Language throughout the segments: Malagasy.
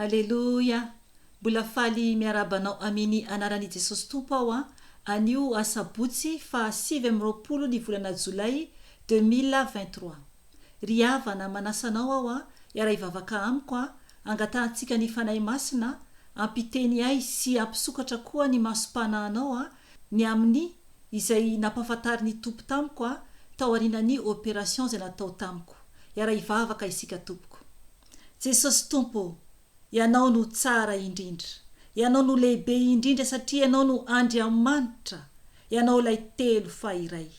Alléluia. Mbola faly miarabanao amin'ny anaran'i Jesosy Tompo aho anio Asabotsy fa 7 ny volana Jolay 2023. Ry havana manasanao aho iara ivavaka amiko angatahantsika ny fanahy masina ampiteny ay sy ampisokatra koa ny masom-panahinao ny amin'ny izay nampahafantariny ny Tompo tamiko Taorian'Ny opération izay natao tamiko. Iara ivavaka isika tompoko. Jesosy Tompo, ianao no tsara indrindra, ianao no lehibe indrindra satria ianao no Andriamanitra, ianao lay telo fa iray.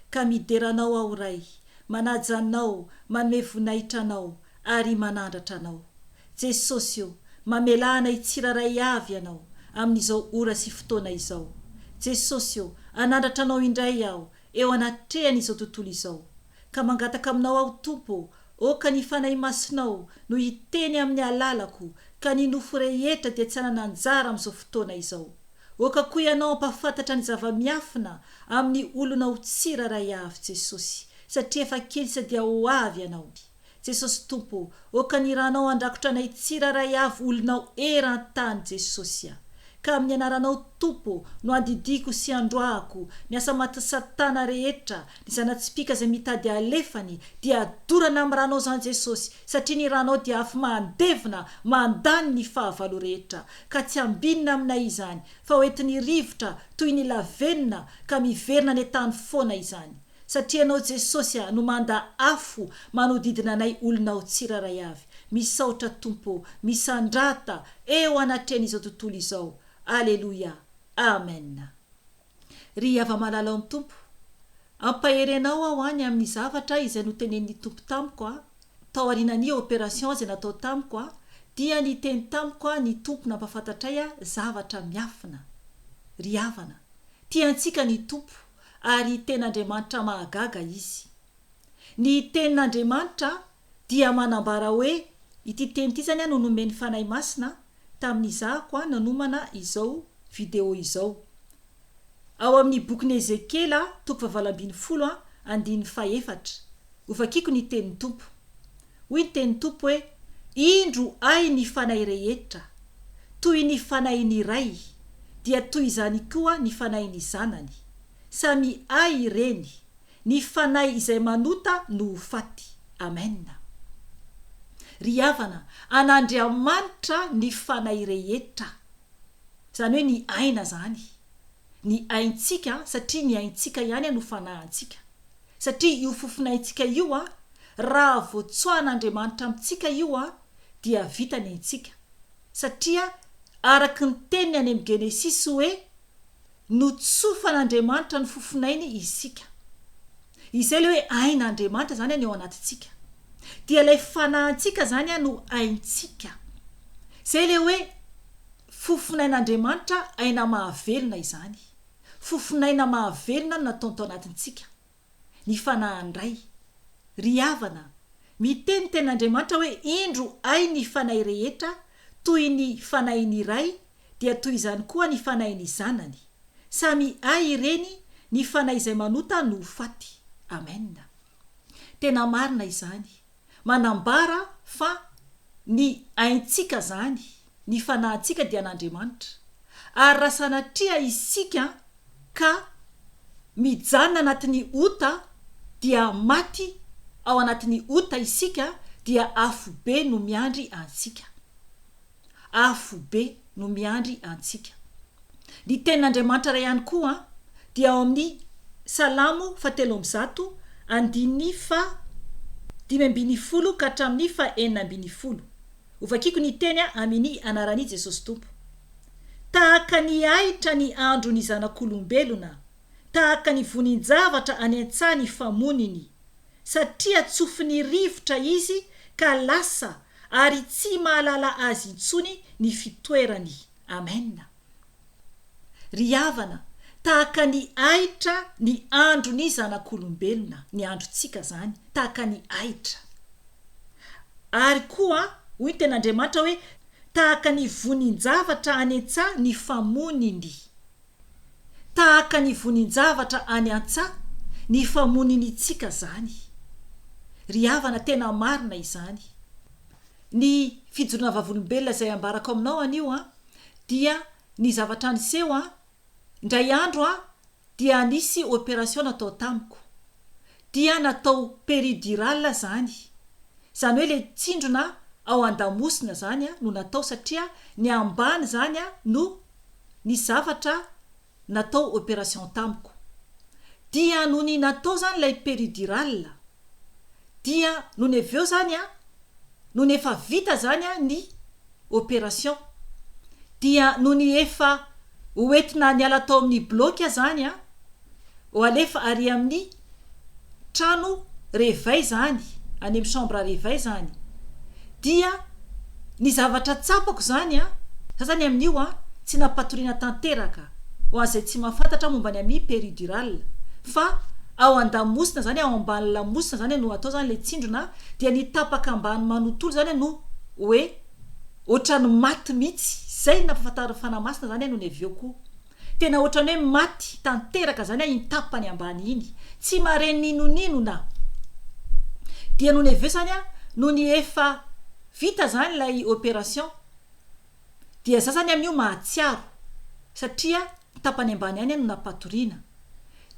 Ka mideranao aho ray, manaja anao, manome voninahitra anao ary manandratra anao. Jesosy io, mamelana itsiraray avy ianao amin'izao ora sy fotoana izao. Jesosy io, anandratra anao indray aho eo anatrehan'izao tontolo izao. Ka mangataka aminao aho Tompo, oka ny fanahy masinao no hiteny amin'ny alalako ka ny nofo rehetra dia tsy anana anjara amin'izao fotoana izao. Oka koa ianao ampahafantatra ny zava-miafina amin'ny olona ho tsiraray avy Jesosy, satria efa kely sady ho avy ianao. Jesosy Tompo, oka ny ranao andrakotra anay tsiraray avy olonao eran-tany Jesosy. Ka amin'ny anaranao Tompo no andidiko sy androahako ny asa maty satana rehetra, ny zanatsipika izay mitady alefany dia adorana amin'ny ranao zany Jesosy, satria ny ranao dia afy mandevina mandany ny fahavalo rehetra. Ka tsy ambinina aminay izany fa hoentiny rivotra toy ny lavenina ka miverina ny tany foana izany. Satria anao Jesosy no manda afo manodidina anay olona ho tsiraray avy. Misaotra Tompo, misandrata eo anatrehan'izao tontolo izao. Alléluia. Amen. Ry hava-malala amin'ny Tompo, ampaherenao aho amin'ny zavatra izay notenen'ny Tompo tamiko Taorian'Ny opération izay natao tamiko dia ny teny tamiko ny Tompo nampahafantatray zavatra miafina. Ry havana, tiantsika ny Tompo ary ten'Andriamanitra mahagaga izy. Ny ten'Andriamanitra dia manambara hoe ity teny ity zany no nomeny fanahy masina tamin'izako nanomana izao video izao. Ao amin'ny bokin'ny Ezekiela 20:4 andiny 4. Ovakiko ny tenin'ny Tompo. Hoy ny tenin'ny Tompo hoe indro ay ny fanahy rehetra, toy ny fanahin'ny ray, dia toy izany koa ny fanahin'ny zanany. Samy ay ireny, ny fanahy izay manota no faty. Amen. Ry havana, an'Andriamanitra ny fanahy rehetra. Zany hoe ny aina zany. Ny aintsika satria ny aintsika ihany no fanahintsika. Satria io fofinahintsika io raha voatsoan'Andriamanitra amintsika io dia vita ny aintsika. Satria araky ny teniny any amin'ny Genesisy hoe notsofan'Andriamanitra ny fofinainy isika. Izay le hoe ain'Andriamanitra zany eo anatintsika. Dia ilay fanahintsika zany no aintsika. Zay le hoe fofinain'Andriamanitra aina mahavelona izany. Fofinaina mahavelona no nataonto anatintsika. Ny fanahindray. Ry havana, miteny ten'Andriamanitra hoe indro ay ny fanahy rehetra, toy ny fanahin'ny ray, dia toy izany koa ny fanahin'ny zanany. Samy ay ireny, ny fanahy izay manota no faty. Amen. Tena marina izany. Manambara fa ny aintsika zany, ny fanahintsika dia an'Andriamanitra. Ary raha sanatria isika ka mijanona anatin'ny ota dia maty ao anatin'ny ota isika, dia afo be no miandry antsika. Afo be no miandry antsika. Ny tenin'Andriamanitra ray ihany koa dia ao amin'ny Salamo 7 andiny 5:12 ka hatramin'ny 4:40. Ovakiko ny teny amin'ny anaran'i Jesosy Tompo. Tahaka ny ahitra ny andro ny zanak'olombelona, tahaka ny vonin-javatra any an-tsaha ny famoniny, satria tsofin'ny rivotra izy ka lasa ary tsy mahalala azy intsony ny fitoerany. Amen. Ry havana, tahaka ny ahitra ny andro ny zanak'olombelona, ny androntsika zany, tahaka ny ahitra. Ary koa hoy ten'Andriamanitra hoe tahaka ny vonin-javatra any an-tsaha ny famoniny. Tahaka ny vonin-javatra any an-tsaha ny famoninitsika zany. Ry havana, tena marina izany. Ny fijorona vavolombelona izay ambarako aminao anio dia ny zavatra niseho indray andro dia nisy opération natao tamiko. Dia natao péridurale zany hoe le tsindrona ao andamosina zany no natao satria ny ambany zany no ny zavatra natao opération tamiko. Dia no ny natao zany lay péridurale dia no ny aveo zany no ny efa vita zany ny opération. Dia no ny efa hoentina niala tao amin'ny bloc zany ho alefa ary amin'ny trano réveil zany any amin'ny chambre réveil zany. Dia ny zavatra tsapako zany sasany amin'io tsy napatoriana tanteraka ho an'izay tsy mahafantatra momba ny amin'ny péridurale fa ao andamosina zany ao ambany lamosina zany no atao zany le tsindrona dia ny tapaka ambany manontolo zany no hoe ohatrany maty mihitsy zay nampafantara fanamasina zany no ny aveo koa tena ohatrany hoe maty tanteraka zany iny tapany ambany iny tsy mare ninona. Dia no ny aveo zany no ny efa vita zany lay opération dia sasany amin'io mahatsiaro satria tapany ambany any no napatoriana.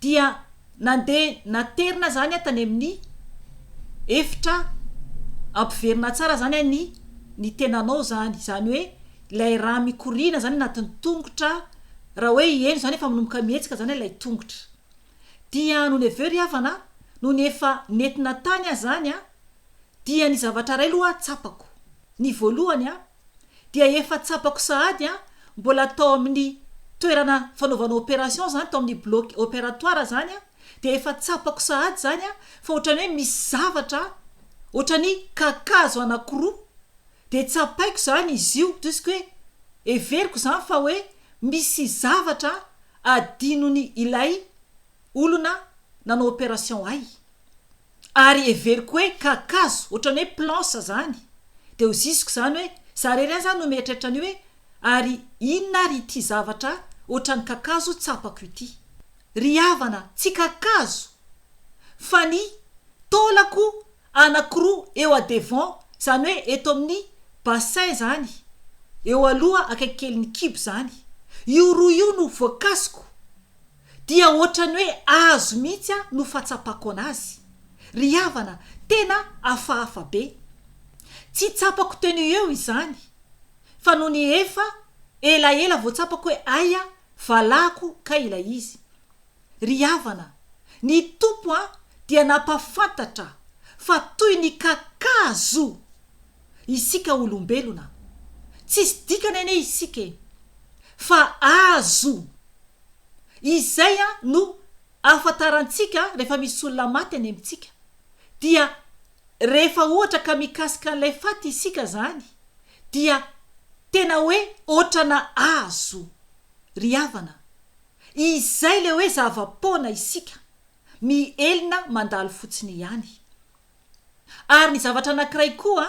Dia nandeha naterina zany tany amin'ny efitra ampiverina tsara zany ny tenanao zany hoe lay raha mikorina zany anatin'ny tongotra raha hoe eno zany efa manomboka mihetsika zany lay tongotra. Dia no ny aveo ry havana no ny efa nentina tany zany dia ny zavatra ray aloha tsapako. Ny voalohany dia efa tsapako sahady mbola atao amin'ny toerana fanaovana opération zany tao amin'ny bloc opératoire zany dia efa tsapako sahady zany fa ohatrany hoe misy zavatra ohatrany kakazo anankiroa dia tsapaiko zany izy io jusque hoe everiko zany fa hoe misy zavatra adinony ilay olona nanao opération ary everiko hoe kakazo ohatrany hoe planche zany dia hozisiko zany hoe zareny zany no mieritreritra an'io hoe ary inona ary ity zavatra ohatrany kakazo tsapako ity. Ry havana tsy kakazo fa ny taolako anankiroa eo adevant zany hoe eto amin'ny bassin zany eo aloha akaikeliny kibo zany io roa io no voakasiko dia ohatrany hoe azo mihitsy no fatsapako anazy. Ry havana tena hafahafa be tsy tsapako teny eo izany fa no ny efa elaela voatsapako hoe aya valako ka ila izy. Ry havana ny tompo dia nampahafantatra fa toy ny kakazo isika olombelona tsisy dikany ane isika fa azo izay no afantarantsika rehefa misy olona maty any amintsika. Dia rehefa ohatra ka mikasika an'ilay faty isika zany dia tena hoe ohatrana azo. Ry havana izay le hoe zava-pona isika mielina mandalo fotsiny ihany. Ary ny zavatra anankiray koa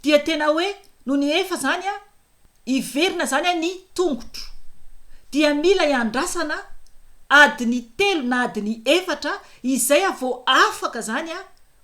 dia tena hoe no ny efa zany iverina zany ny tongotro dia mila iandrasana adiny 3 na adiny 4 izay vao afaka zany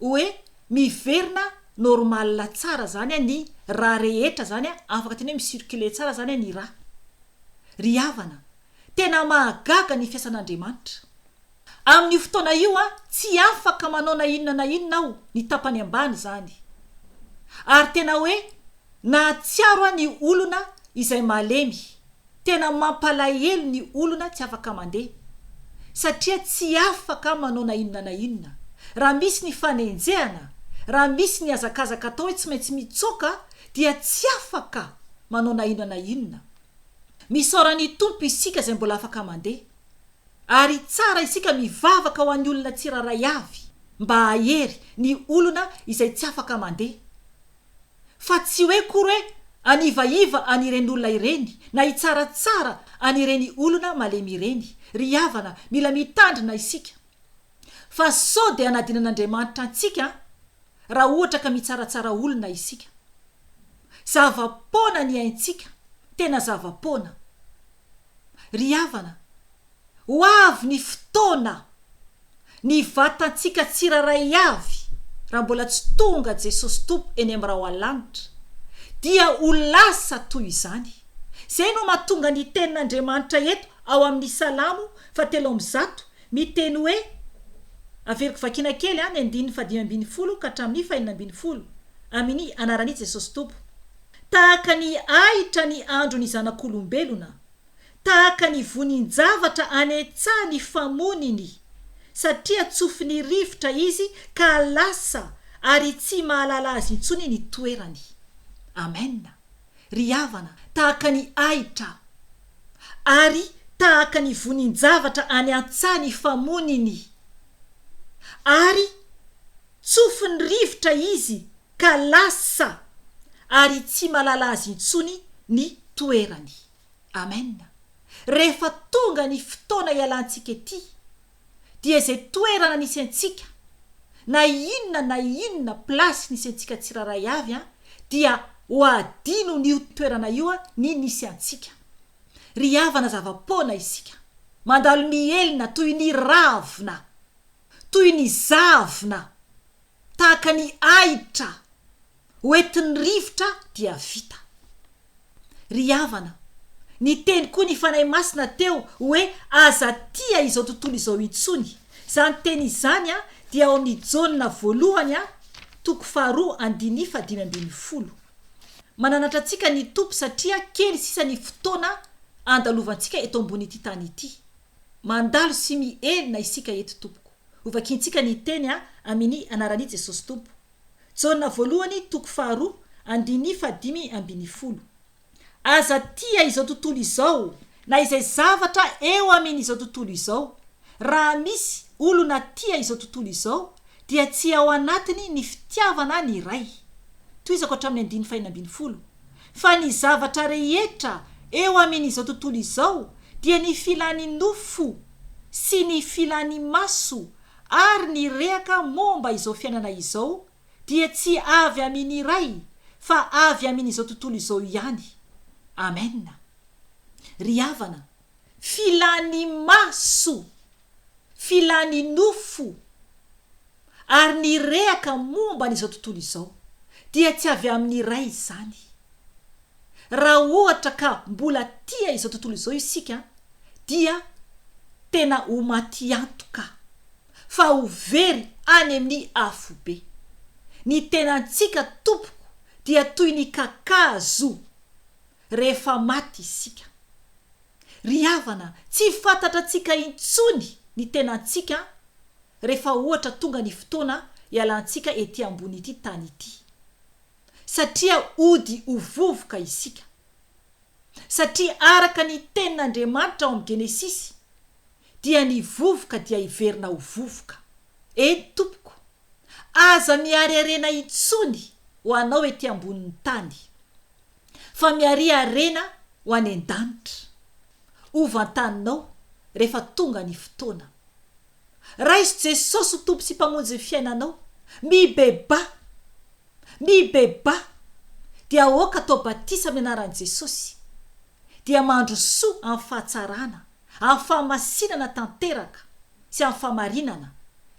hoe miverina normal tsara zany ny raha rehetra zany afaka tena hoe misirkule tsara zany ny raha. Ry havana tena mahagaga ny fiasan'Andriamanitra amin'ny fotoana io tsy afaka manao na inona aho ny tapany ambany zany ary tena hoe nahatsiaro ny olona izay malemy tena mampalahelo ny olona tsy afaka mandeha satria tsy afaka manao na inona raha misy ny fanenjehana raha misy ny azakazaka atao hoe tsy maintsy mitsoka dia tsy afaka manao na inona. Misaorany tompo isika zay mbola afaka mandeha ary tsara isika mivavaka ho an'ny olona tsiraray avy mba ahery ny olona izay tsy afaka mandeha fa tsy hoe kory hoe anivaiva anireny olona ireny na itsaratsara anireny olona malemy ireny. Ry havana mila mitandrina isika fa sao dia anadinan'Andriamanitra antsika raha ohatra ka mitsaratsara olona isika. Zava-pona ny aintsika tena zava-pona. Ry havana ho avy ny fotoana ny vatantsika tsiraray avy raha mbola tsy tonga Jesosy tompo eny amin'ny raha alanitra dia ho lasa toy izany. Zay no mahatonga ny tenin'Andriamanitra eto ao amin'ny Salamo 7:1 miteny hoe, averiko vakina kely ny 5:5 ka hatramin'ny 5:20 amin'ny anaran'i Jesosy Tompo. Tahaka ny ahitra ny andro ny zanak'olombelona, tahaka ny vonin-javatra anetsah ny famoniny, satria tsofiny rivotra izy ka lasa ary tsy mahalala azy intsony ny toerany. Amen. Ry havana, tahaka ny ahitra ary tahaka ny vonin-javatra any an-tsaha ny famoniny, ary tsofiny rivotra izy ka lasa ary tsy mahalala azy intsony ny toerany. Amen. Rehefa tonga ny fotoana ialantsika ety, dia izay toerana nisy antsika na inona plasy nisy antsika tsiraray avy dia ho adino ny toerana io ny nisy antsika. Ry havana zava-pona isika, mandalo mielina toy ny ravina, toy ny zavina, tahaka ny ahitra hoentin'ny rivotra dia vita. Ry havana, ny teny koa ny fanahy masina teo hoe aza tia izao tontolo izao intsony. Zany teny izany dia ao amin'ny Jaona Voalohany 2:5-5. Mananatra antsika ny Tompo satria kely sisa ny fotoana andalovantsika eto ambony ity tany ity. Mandalo sy mielina isika eto tompoko. Ovakintsika ny teny amin'ny anaran'i Jesosy Tompo. Jaona Voalohany 2:5-5. Aza tia izao tontolo izao na izay zavatra eo amin'izao tontolo izao. Raha misy olona tia izao tontolo izao dia tsy ao anatiny ny fitiavana ny ray. Toizako hatramin'ny 5:20. Fa ny zavatra rehetra eo amin'izao tontolo izao dia ny filany nofo sy ny filany maso ary ny rehaka momba izao fiainana izao dia tsy avy amin'ny ray fa avy amin'izao tontolo izao ihany. Amen. Ry havana, filany maso, filany nofo ary ny rehaka momba n'izao tontolo izao dia tsy avy amin'ny ray izany. Raha ohatra ka mbola tia izao tontolo izao isika dia tena ho maty antoka fa ho very any amin'ny afobe. Ny tenantsika tompoko dia toy ny kakazo rehefa maty isika. Ry havana, tsy fantatra antsika intsony ny tenantsika rehefa ohatra tonga ny fotoana ialantsika ety ambony ity tany ity. Satria ody uvovoka isika. Satria araka ny tenin'Andriamanitra ao amin'ny Genesisy dia ny vovoka dia iverina ho vovoka. Tompoko, aza miariarena intsony ho anao ety ambonin'ny tany, fa miariarena ho any an-danitra. Ovantaninao rehefa tonga ny fotoana. Raiso Jesosy Tompo sy mpamonjy fiainanao, mibeba dia oka tao batisa amin'ny anaran'i Jesosy, dia mandro soa amin'ny fahatsarana, amin'ny fahamasinana tanteraka sy amin'ny fahamarinana,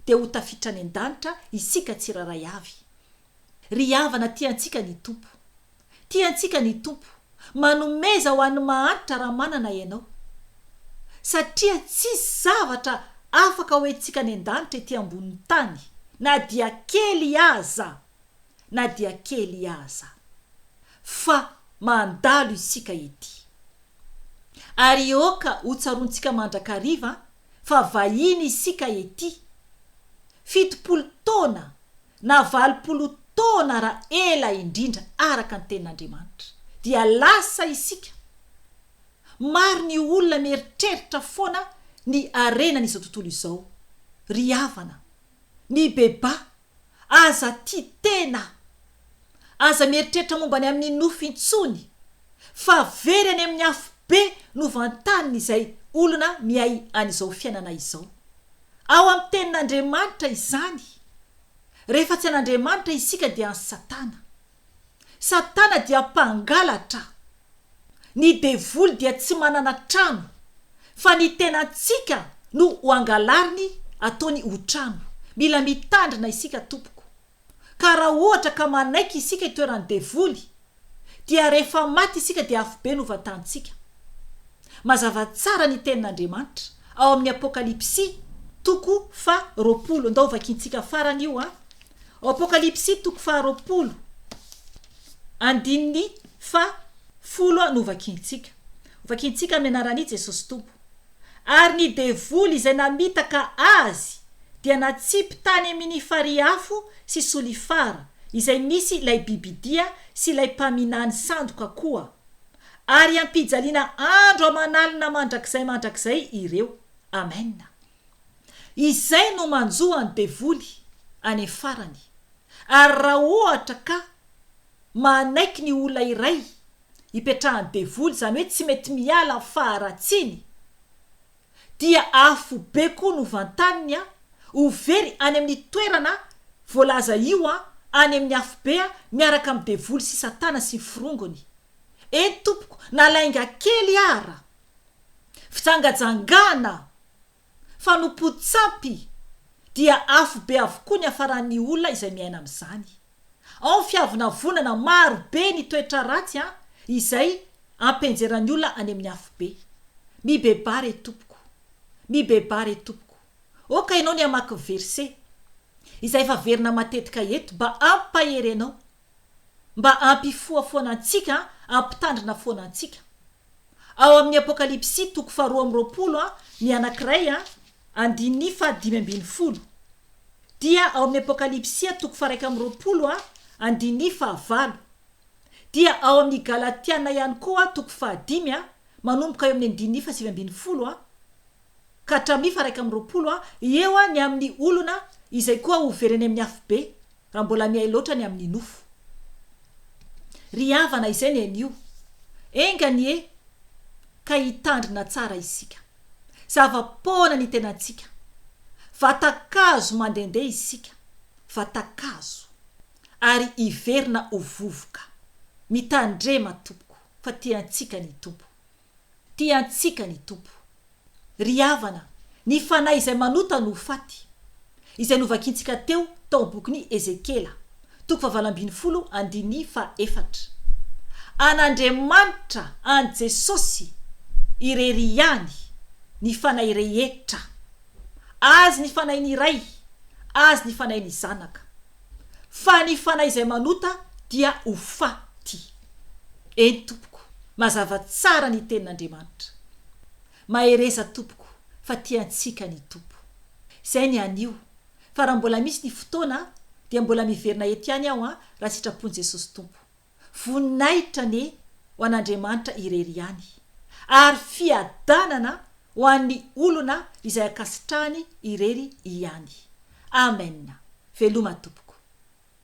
dia ho tafiditra any an-danitra isika tsiraray avy. Ry havana, tiantsika ny Tompo, tiantsika ny Tompo manomeza ho an'ny mahantra raha manana ianao, satria tsy zavatra afaka hoentsika any an-danitra ety ambonin'ny tany na dia kely aza, fa mandalo isika ety. Ary oka ho tsarontsika mandrakariva fa vahiny isika ety 70 taona na 80 taona raha ela indrindra araka ny tenin'Andriamanitra, dia lasa isika. Maro ny olona mieritreritra foana ny arenan'izao tontolo izao. Ry havana, mibeba, aza tia tena, aza mieritreritra momba ny amin'ny nofo intsony, fa very any amin'ny afobe no vantaniny izay olona miay an'izao fiainana izao. Ao amin'ny tenin'Andriamanitra izany. Rehefa tsy an'Andriamanitra isika dia ny Satana. Satana dia mpangalatra. Ny devoly dia tsy manana trano, fa ny tenantsika no ho angalariny ataony ho trano. Mila mitandrina isika tompoko. Ka raha ohatra ka manaiky isika itoeran'ny devoly, dia rehefa maty isika dia afo be novatantsika. Mazava tsara ny tenin'Andriamanitra ao amin'ny Apokalipsy 2:20 ndao vakintsika farany io Apokalipsy 2:20 andininy 10 no vakintsika. Vakintsika amin'ny anarany Jesosy Tompo. Ary ny devoly izay namitaka azy dia natsipy tany amin'ny fariafo sy solifara izay misy ilay bibidia sy ilay mpaminany sandoka koa. Ary ampijaliana andro amanalina mandrakizay ireo. Amen. Izay no manjoany devoly any farany. Ary raha ohatra ka manaiky ny olona iray ipetrahany devoly, zany hoe tsy mety miala faharatsiny, dia afo be koa no vantaniny overy any amin'ny toerana voalaza io any amin'ny afo be miaraka amin'ny devoly sy satana sy frongony. Tompoko, nalainga kely ara, fitsangajangana, fanompotsampy, dia afo be avokoa ny afaran'ny olona izay miaina amin'izany. Ao fiavina vonana maro be ny toetra ratsy izay ampenjeran'ny olona any amin'ny afo be. Mibebare tompoko, mibebare tompoko. Oka ianao ny amaky verse izay efa verina matetika eto mba ampaherenao, mba ampifoafoanantsika, ampitandrina foanantsika. Ao amin'ny Apokalipsy 2:20 ny anankiray andininy 5:12. Dia ao amin'ny Apokalipsy 2:120 andininy 9. Dia ao amin'ny Galatiana ihany koa 5:5 manomboka eo amin'ny andininy 7:20 ka hatramin'ny 1:20 eo ny amin'ny olona izay koa overeny amin'ny afo be raha mbola miay loatra ny amin'ny nofo. Ry havana izay ny anio, enganie ka hitandrina tsara isika. Zava-poana ny tenantsika. Vatakazo mandendeha isika. Vatakazo. Ary iverina ovovoka. Mitandrema tompoko. Fa tiantsika ny tompo. Tiantsika ny tompo. Ry havana, ny fanahy izay manota no faty. Izay novakintsika teo tao bokin'ny Ezekiela 2:20 andininy 4. An'Andriamanitra an Jesosy ireriany ny fanahy rehetra. Azy ny fanahy ny ray, azy ny fanahy ny zanaka. Fa ny fanahy izay manota dia ho faty. Tompoko, mazava tsara ny tenin'Andriamanitra. Mahereza tompoko, fa tiantsika ny tompo. Zay ny anio, fa raha mbola misy ny fotoana dia mbola miverina eto ihany aho raha sitrapon'i Jesosy Tompo. Voninahitra ny ho an'Andriamanitra ireriany. Ary fiadanana ho an'ny olona izay akasitrahany irery ihany. Amen. Veloma tompoko.